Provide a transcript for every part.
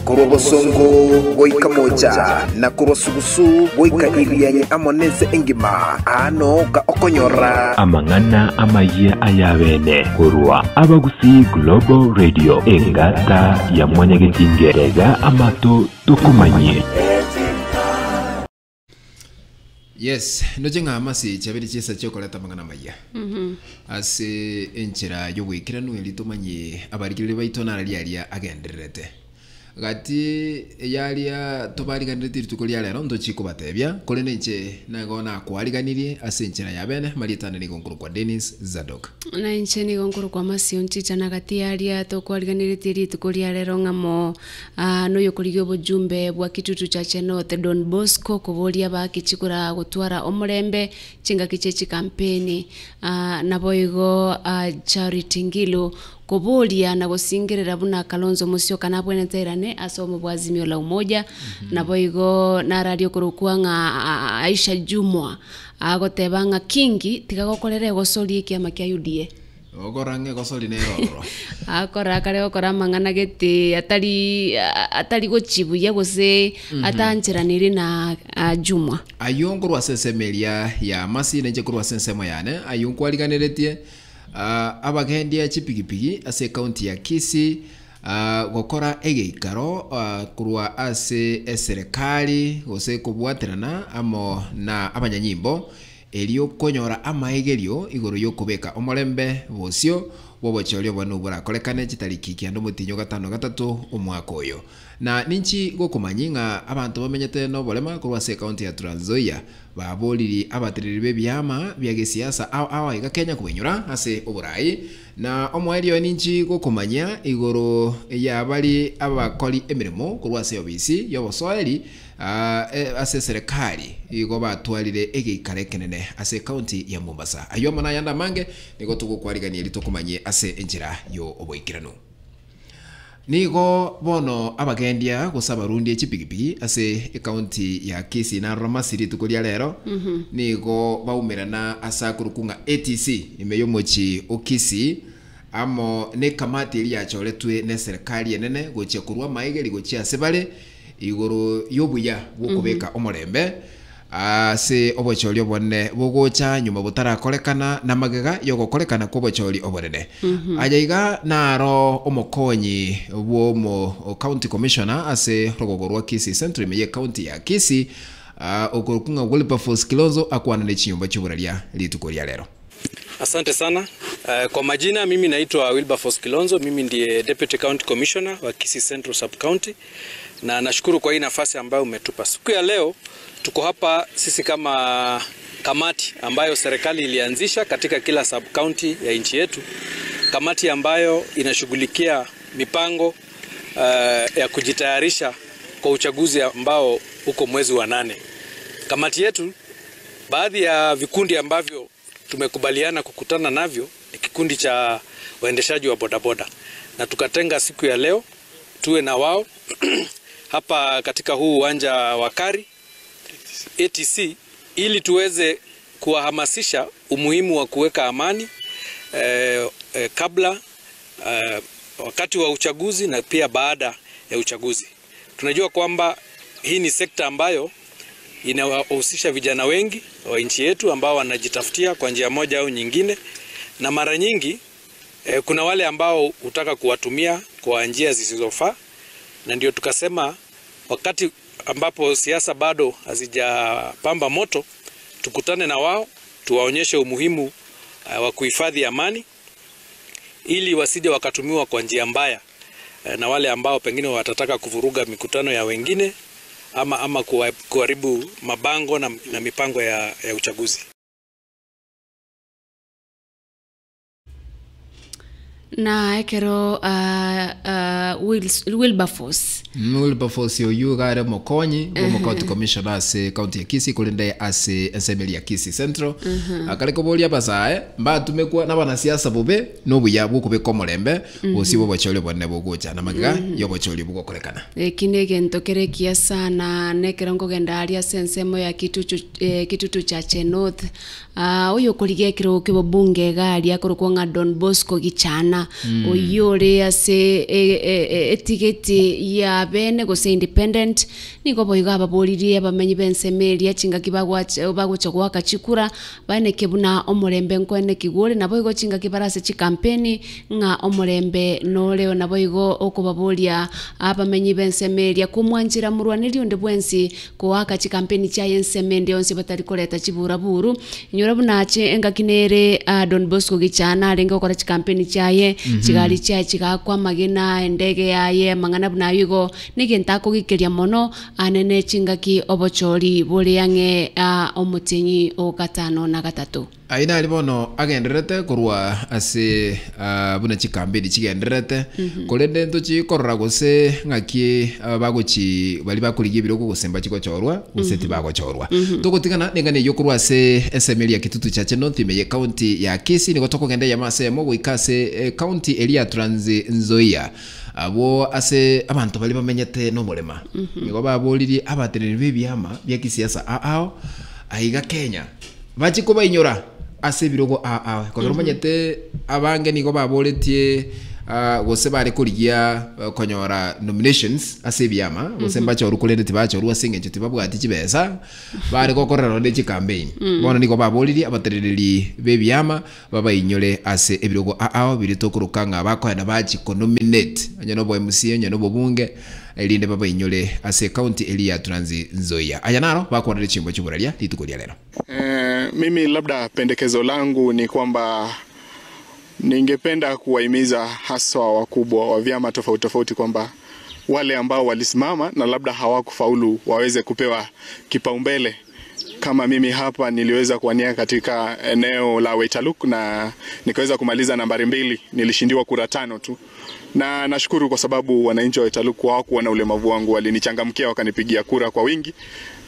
kurwa bosongo boika moja na kurwa sugusu boika irianye amoneze engima ano ga okonyora amangana amaye ayabene kurwa abagusi Global Radio engata ya mwanyagetingerega amato tukumanye. Yes, nojenga amasi chabiri chisa chokoleta mangana maya. Ase enchera yowikira nueli tumanye abarikire baitona alialia agenderete. Gati yalia tobariganiriti tukolia lero ndochiko batebya kole nenche nagona kwariganiri ase enchera yabene maritana ni gonkuru kwa Dennis Zadok. Na enche ni gonkuru kwa Masio nchicha na gati yalia tokwariganiriti tukolia lero ngamo no yokorigyo bujumbe bwa kitutu cha Chenote Don Bosco kubolia bakichikura gutwara omurembe chinga kichechi kampeni na boigo Charity Ngilu kubolia na gusingirira buna Kalonzo Musyoka na bweneterane asomo bwazimio la umoja na boigo na radio kurukwanga Aisha Jumwa agotebanga kingi tigagokorere gosori kiama kya UDA ogorange gosori nero akora kare okora mangana gete atari gochibuye gose atanchiranire na Jumwa ayongorwa sesemelia ya masi nenje kurwa sensemo yane ayunkwaliganeretie abagendia chipigipigi ase county ya Kisii gokora egeikaro kurwa ase serikali gose kubwaterana amo na abanyanyimbo elio konyora amaegerio igoro yokubeka omorembe bosio bobochorio bwanu burakorekane chitariki kiando mutinyo gatano gatatu omwaka oyo na ninchi gokumanyinga abantu bamenyete no bolema kurwa ase county ya Trans Nzoia baboliri abatereri bebyama bya gisiasa awa iga Kenya kubenyura ase oburai na omwelio ninchi gokumanya igoro ya bali abakoli emirimo kurwa ase obisi yobosoeli ase serikali igo batwalire egeikare kenene ase county ya Mombasa ayo mana yanda mange nigo tugukwariganira litokumanye ase enjira yo oboikirano nigo bono abagendia gusaba rundi chipigipigi ase county ya Kisii na Ramasiri tukolia lero nigo baumirana asa kurukunga ATC imeyomochi okisi amo ne kamati ili acholetwe ne serikali yenene gochia kurwa maigeri gochia sebale igoro yobuya bukubeka omorembe ase obochorio bonne bugocha nyuma butarakorekana na magega yogokorekana ko bochori oborene ajaiga naro omokonyi bwomo county commissioner ase rogogorwa Kisii Central meye county ya Kisii okorukunga Wilberforce Kilonzo akwana ne chiyumba chuburalia litukoria lero. Asante sana. Kwa majina mimi naitwa Wilberforce Kilonzo, mimi ndiye Deputy County Commissioner wa Kisii Central Sub County na nashukuru kwa hii nafasi ambayo umetupa. Siku ya leo tuko hapa sisi kama kamati ambayo serikali ilianzisha katika kila sub county ya nchi yetu, kamati ambayo inashughulikia mipango ya kujitayarisha kwa uchaguzi ambao uko mwezi wa 8. Kamati yetu, baadhi ya vikundi ambavyo tumekubaliana kukutana navyo ni kikundi cha waendeshaji wa bodaboda, na tukatenga siku ya leo tuwe na wao hapa katika huu uwanja wa Kari ATC ili tuweze kuwahamasisha umuhimu wa kuweka amani kabla, wakati wa uchaguzi na pia baada ya uchaguzi. Tunajua kwamba hii ni sekta ambayo inawahusisha vijana wengi wa nchi yetu ambao wanajitafutia kwa njia moja au nyingine, na mara nyingi kuna wale ambao hutaka kuwatumia kwa njia zisizofaa, na ndio tukasema wakati ambapo siasa bado hazijapamba moto tukutane na wao, tuwaonyeshe umuhimu wa kuhifadhi amani ili wasije wakatumiwa kwa njia mbaya na wale ambao pengine watataka kuvuruga mikutano ya wengine ama kuharibu mabango na mipango ya uchaguzi. na ekero Wilberforce yo gare mokonyi go county commissioner ase county ya Kisii kulinde ase assembly ya Kisii Central akale ko bolia basae mba tumekuwa na bana siasa bobe no buya buko komorembe osibo bachole bonne bogocha na magiga yo bachole buko korekana kinege ntokerekia sana nekero ngogenda aria sensemo ya kitutu cha Chenote uyo kulige kiro kibo bunge gari akorokwa Don Bosco gichana buna oyore ase etiketi ya bene go se independent niko boiga baboririe bamenyi bensemeria chingaki bagwacha kachikura bane kebuna omorembe nkwene kigore nabo igo chingaki barase chi campaign nga omorembe noleo nabo igo okobaboria abamenyi bensemeria kumwanjira murwaniri onde bwensi kuwaka chi campaign cha yensemende onsi batari koleta chibura buru nyora bunache engakinere Don Bosco gichana arenga okora chi campaign chaye chigali cha chigakwa magena endege yaye mangana bunayigo nigentako gikeria mono anene chingaki obochori bole yange omutinyi o gatano na gatatu aina alibono agenderete kurwa ase buna chikambedi chigenderete kolende ntochi korora gose ngaki bagochi bali bakuligie biroko gusemba chiko chorwa useti bago chorwa togotigana nengane yokurwa ase SML ya Kitutu chache nonthime ye county ya Kisii niko tokogenda ya masemo goikase county area Trans Nzoia abo ase abantu bali bamenyete no mulema niko babolirie abatereri bebyama bya kisiasa ao aiga Kenya bachiko bainyora ase birogo kwa manyete abange niko baboletie gose bari kurigia konyora nominations ase byama gose mbacha urukulende tibacha urwa singe tibabwati kibesa bari gokorera de chi campaign bona niko baboliri abatereri bebyama baba inyole ase ebirogo biritokurukanga bakohana bachi nominate anyano bo MC anyano bo bunge elinde baba inyole ase county area Trans Nzoia ayanaro bakorera chimbo chiburalia litukulia lero. Mimi labda pendekezo langu ni kwamba ningependa kuwahimiza haswa wakubwa wa vyama tofauti tofauti kwamba wale ambao walisimama na labda hawakufaulu waweze kupewa kipaumbele. Kama mimi hapa niliweza kuwania katika eneo la Waitaluk na nikaweza kumaliza nambari 2, nilishindiwa kura 5 tu. Na nashukuru kwa sababu wananchi wa Waitaluk hawakuwa na ulemavu wangu, walinichangamkia wakanipigia kura kwa wingi.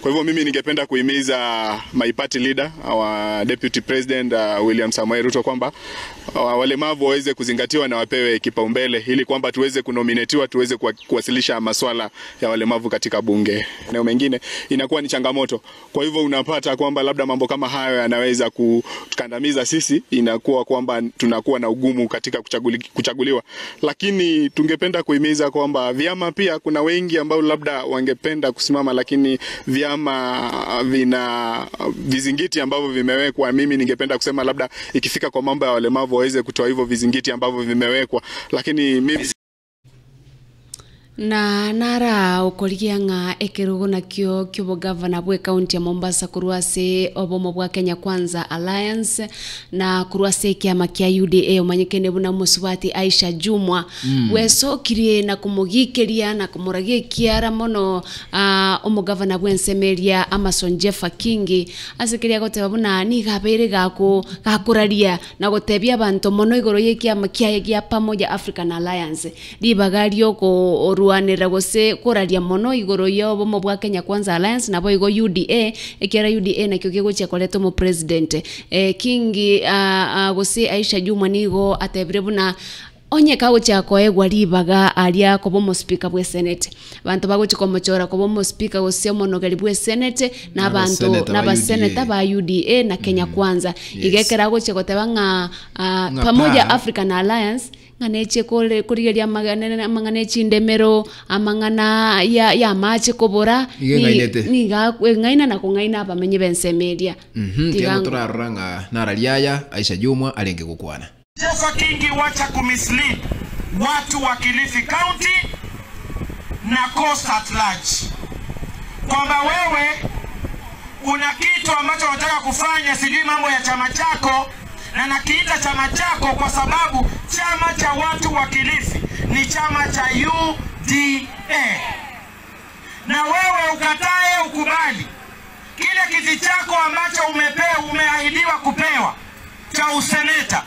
Kwa hivyo mimi ningependa kuhimiza my party leader, our deputy president William Samoei Ruto kwamba walemavu waweze kuzingatiwa na wapewe kipaumbele ili kwamba tuweze kunominatiwa, tuweze kuwasilisha masuala ya walemavu katika bunge. Eneo mengine inakuwa ni changamoto. Kwa hivyo unapata kwamba labda mambo kama hayo yanaweza kutukandamiza sisi, inakuwa kwamba tunakuwa na ugumu katika kuchaguliwa. Lakini tungependa kuhimiza kwamba vyama pia kuna wengi ambao labda wangependa kusimama lakini vyama vina vizingiti ambavyo vimewekwa. Mimi ningependa kusema labda ikifika kwa mambo ya walemavu waweze kutoa hivyo vizingiti ambavyo vimewekwa, lakini mimi na nara ukorigia nga ekerugo nakyo kyobo governor bwe county ya Mombasa kurwase obomo bwa Kenya Kwanza Alliance na kurwase kiama kia UDA umanyikene buna musubati Aisha Jumwa wesokirie na kumugikeria na kumuragie kiara mono omo governor bwe Nsemeria Amason Jeffa Kingi asekeria goteba buna ni gabere gako gakuraria na gotebia bantu mono igoro ye kiama kia pamoja African Alliance libagario ko ruanira gose koraria mono igoro yobo mo bwa Kenya Kwanza Alliance nabo igo UDA ekera UDA na kyo gocha koleto mo president Kingi gose Aisha Jumwa nigo atebire buna onye kawo chako egwa libaga alia ko bomo speaker bwe senate bantu bagochi ko mochora ko bomo speaker gose mono gali bwe senate na bantu na ba senator ba UDA na Kenya Kwanza igekera goche kotebanga pamoja African Alliance nganeche kurigeria mangane chindemero amangana ya mache kobora ni ga ngaina na kungaina abamenye bensemeria tiga turaranga naraliaya Aisha Jumwa alenge gukwana Jeffa Kingi wacha kumislead watu wa Kilifi County na Coast at large kwamba wewe kuna kitu ambacho unataka kufanya sijui mambo ya chama chako na nakiita chama chako kwa sababu chama cha watu wa Kilifi ni chama cha UDA na wewe ukatae ukubali kile kiti chako ambacho umeahidiwa kupewa cha useneta.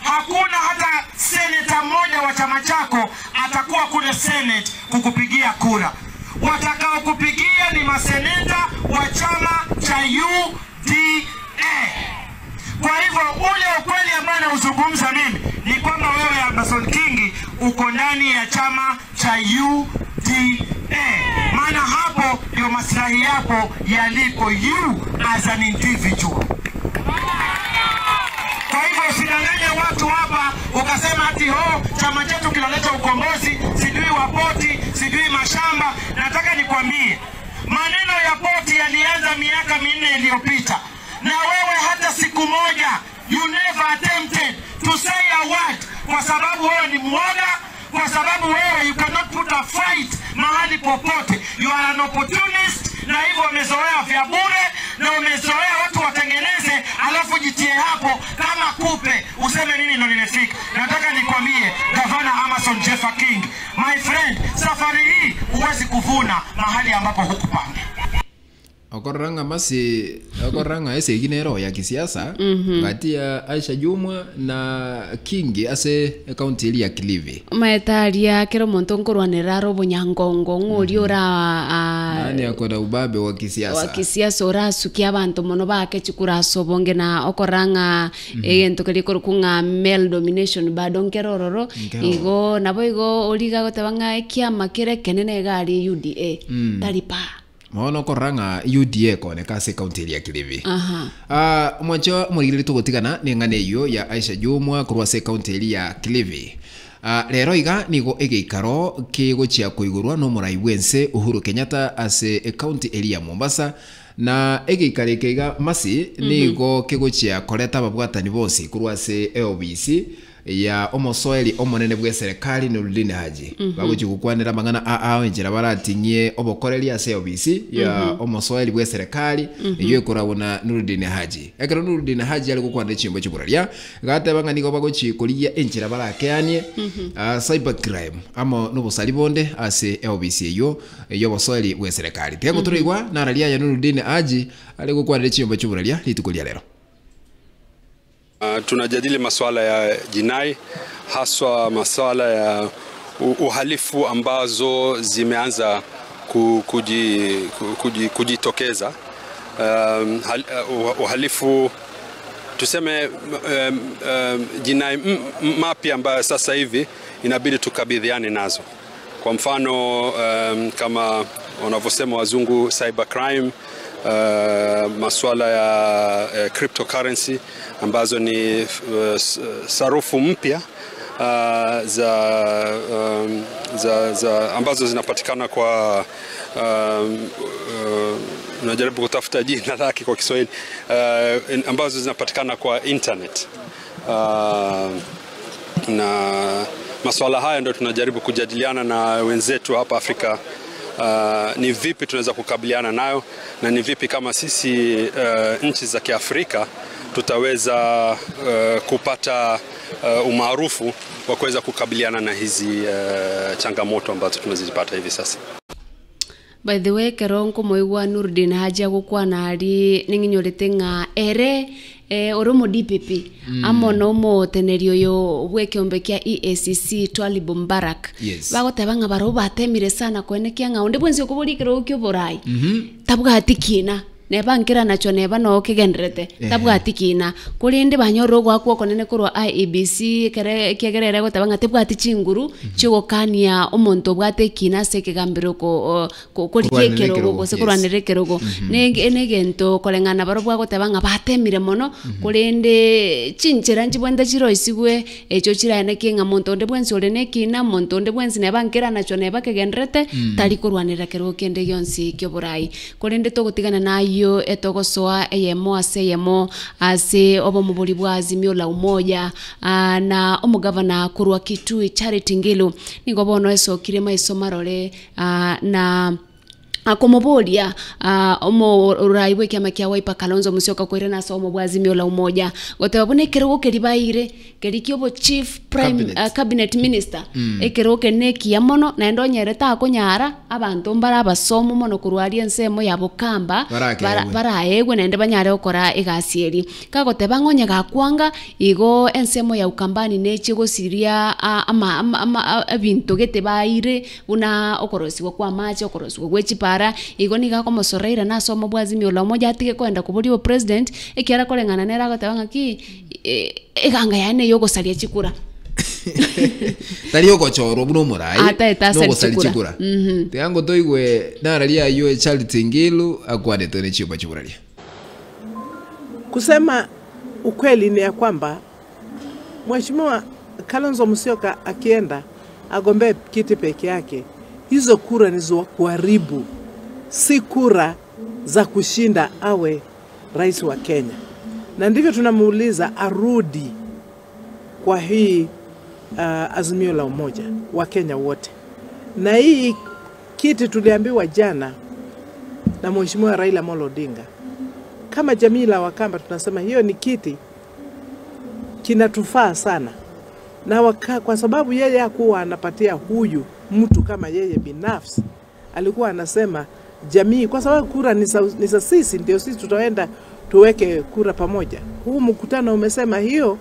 Hakuna hata seneta mmoja wa chama chako atakuwa kule Senate kukupigia kura. Watakao kupigia ni maseneta wa chama cha UDA. Kwa hivyo ule ukweli ambao nauzungumza mimi ni kwamba wewe Amason Kingi uko ndani ya chama cha UDA. Maana hapo ndio maslahi yako yalipo, you as an individual. Kwa hivyo usidanganye watu hapa ukasema ati chama chetu kinaleta ukombozi, sijui wapoti, sijui mashamba. Nataka nikwambie, maneno ya poti yalianza miaka 4 iliyopita. Na wewe hata siku moja you never attempted to say a word, kwa sababu wewe ni mwoga, kwa sababu wewe you cannot put a fight mahali popote. You are an opportunist, na hivyo umezoea vya bure, na umezoea watu watengeneze alafu jitie hapo kama kupe useme nini ndo nimefika. Nataka nikwambie Gavana Amason Jeffa King, my friend, safari hii huwezi kuvuna mahali ambapo hukupanga. Okoranga ese ginero ya kisiasa kati ya Aisha Jumwa na Kingi ase county ili ya Kilifi. Maetaria kero monto nkorwanera robo nyangongo ngori ora nani akoda ubabe wa kisiasa. Wa kisiasa ora sukia abantu mono bake chikura sobonge na okoranga egento kali korukunga male domination badonkero roro igo nabo igo oliga gotabanga ekiama kire kenene gari UDA talipa. Maono koranga UDA kone kase county ya Kilifi. Mwancho mwigiri tugotigana ni ngane iyo ya Aisha Jumwa kurwase county ya Kilifi. Lero iga nigo egeikaro kegochia kuigurwa no murai wense Uhuru Kenyatta ase county ya Mombasa na egeikare keiga masi nigo kegochia koleta babwatani bonsi kurwase EOBC ya omosoeli omonene bwe serikali Nurdin Haji bagukwanira mangana enjira baratinye obokoreri ase EOBC ya omosoeli bwe serikali iyo kurabona Nurdin Haji ekero Nurdin Haji ali gukwanda chimbo chiburaria gate bangani go bagochikuria enjira barakeanie cyber crime amo nobosali bonde ase EOBC iyo bosoeli bwe serikali tego turigwa nararia ya Nurdin Haji ali gukwanda chimbo chiburaria litukulia lero. Tunajadili masuala ya jinai, haswa masuala ya uhalifu ambazo zimeanza kujitokeza. Uhalifu tuseme jinai mapya ambayo sasa hivi inabidi tukabidhiane nazo. Kwa mfano kama wanavyosema wazungu cyber crime, masuala ya cryptocurrency ambazo ni sarufu mpya ambazo zinapatikana kwa najaribu kutafuta jina lake kwa Kiswahili, ambazo zinapatikana kwa internet, na masuala haya ndio tunajaribu kujadiliana na wenzetu hapa Afrika. Ni vipi tunaweza kukabiliana nayo, na ni vipi kama sisi nchi za Kiafrika tutaweza kupata umaarufu wa kuweza kukabiliana na hizi changamoto ambazo tunazipata hivi sasa. By the way, keronko moigwa Nurdin Haji agukwana ari ninginyorete nga ere oromo DPP amono mo tenerio yo bwekiombe kia EACC Twalibu Mbarak bagotebanga baro batemire sana kwene kianga onde bwenzi okuburikero ukyo borai tabwatikina nebankira nacho neba no kigendrete tabwatikina kulinde banyoro gwakwo konene kurwa IEBC kere kegerere gotabanga tebwati chinguru chigokania omonto bwatekina sekegambiro ko kulikekero go sekurwanirikero go negento kolengana baro bwagotabanga batemire mono kulinde chinchera njibwenda chiro isigwe echo chirane kinga monto nde bwenzi ole nekina monto nde bwenzi nebankira nacho neba kegendrete tali kurwanirikero kende yonsi kyoborai kulinde togotigana na yo etogosoa eyemo ase obo mubuli bwa Azimio la Umoja na omugavana kurwa Kitui Charity Ngilu nigo bono esokire maiso marore na akomobolia omo uraiwe kiama kia Wiper Kalonzo Musyoka kwire na somo bwa Azimio la Umoja gotebabone kerego keribaire kerikiobo chief prime cabinet minister ekero keneki ya mono na endo nyereta akonyara abantu mbara basomo mono kurwaria nsemo ya bokamba baraegwe na ende banyare okora egasieri kagoteba ngonya gakwanga igo ensemo ya ukambani nechi gosiria ama ebinto gete baire una okorosi kwa machi okorosi gwechipa igo niga como soreira na somo bwa Azimio la Umoja atige kwenda kuburiwa president ekiara kolengana nera gotabanga ki eganga yane yogo salia chikura tali yoko choro buno murai no salia chikura teango toigwe naralia yo Charity Ngilu akwade tone chipa chiburalia. Kusema ukweli ni ya kwamba Mheshimiwa Kalonzo Musyoka akienda agombee kiti peke yake, hizo kura ni za kuharibu, si kura za kushinda awe rais wa Kenya. Na ndivyo tunamuuliza arudi kwa hii azimio la umoja wa Kenya wote. Na hii kiti tuliambiwa jana na Mheshimiwa Raila Amolo Odinga, kama jamii la Wakamba tunasema hiyo ni kiti kinatufaa sana. Na kwa sababu yeye hakuwa anapatia huyu mtu kama yeye binafsi, alikuwa anasema jamii, kwa sababu kura ni za sisi, ndio sisi tutaenda tuweke kura pamoja. Huu mkutano umesema hiyo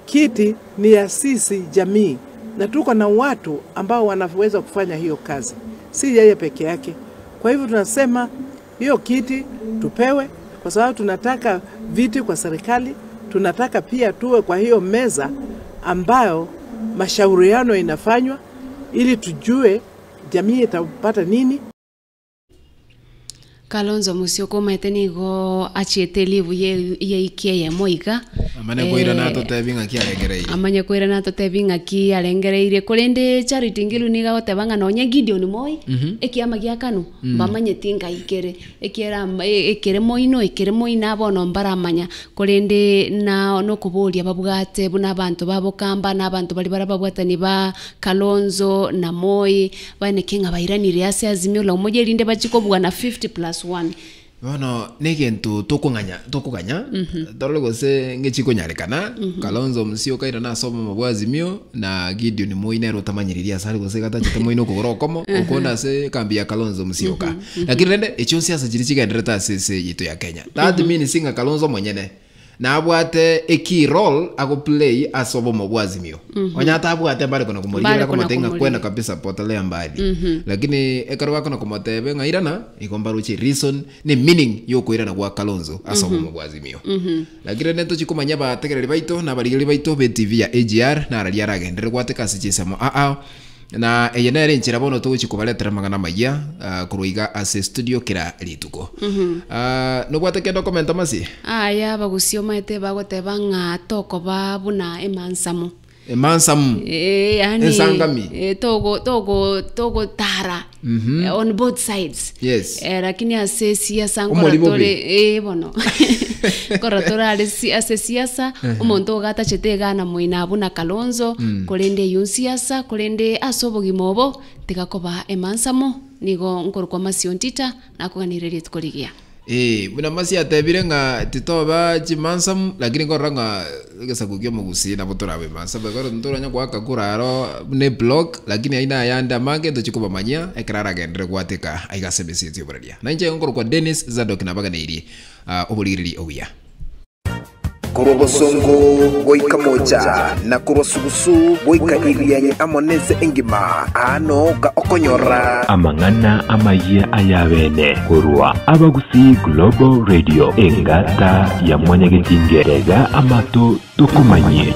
kiti ni ya sisi jamii, na tuko na watu ambao wanaweza kufanya hiyo kazi, si yeye peke yake. Kwa hivyo tunasema hiyo kiti tupewe, kwa sababu tunataka viti kwa serikali, tunataka pia tuwe kwa hiyo meza ambayo mashauriano inafanywa ili tujue jamii itapata nini. Kalonzo Musyoka maitenigo achiete livu ye ikie ye moiga amanya koira na totebinga ki arengereire amanya koira na totebinga ki arengereire kurende Charity Ngilu niga gotebanga nonya Gideon Moi ekiama gia Kanu bamanye tinga ikere ekiera ekere moino ekere moina bono mbaramanya kurende na no kuboria babugate buna abantu babokamba na abantu bali barababwatani ba Kalonzo na Moi bane kinga bairanire ase azimio la umoja rinde bachikobwa na 50+1. Bueno, negento tokunganya tolo gose ngechiko nyarekana Kalonzo Musyoka ira na soma mabwazimio na Gideon Moi nero tamanyiriria sari gose gata chete moino kugorokomo ukona se kambia Kalonzo Musyoka lakini rende echo siasa jiri chigendreta sese yito ya Kenya that means singa Kalonzo mwenyene na abwate eki role ago play asobo mabwazimio onyata abwate bari kono kumurira kama tenga kwenda kabisa potelea mbali lakini ekarwa kono kumotebe ngairana ikombaruchi reason ni meaning yoko irana kwa Kalonzo asobo mabwazimio lakini neto chikumanya bategereri baito na barigeri baito be TV ya AGR na araria ragendere gwate kasi chisemo na eyenere nchira bono tuchi kubaletera magana maya kuruiga ase studio kira lituko no gwate kendo komenta masi aya bagusio maete bagoteba nga toko babuna emansamu yani ensangami togo tara on both sides yes lakini ase siasa ngoratore bono koratora ase siasa umuntu gata chetega na moina abuna Kalonzo kurende yunsiasa kurende asobogi mobo tigakoba emansamo nigo nkorwa masiontita nakuganirerie tukorigia muna masi atebire nga titoba chimansam lakini koranga gesakukio mugusi na botora be mansa bagoro ntoranya kwa kakuraro ne blog lakini aina yanda mange ndochikuba manya ekrara gendere gwateka aigasebesi tiburadia na nje ngoro kwa Dennis Zadok na baganeirie obuligiriri obuya Kurobosongo goika moja na kurosugusu goika irianye amoneze engima ano ga okonyora amangana amaye ayabene kurwa abagusi Global Radio engata ya mwanyagetingereza amato tukumanye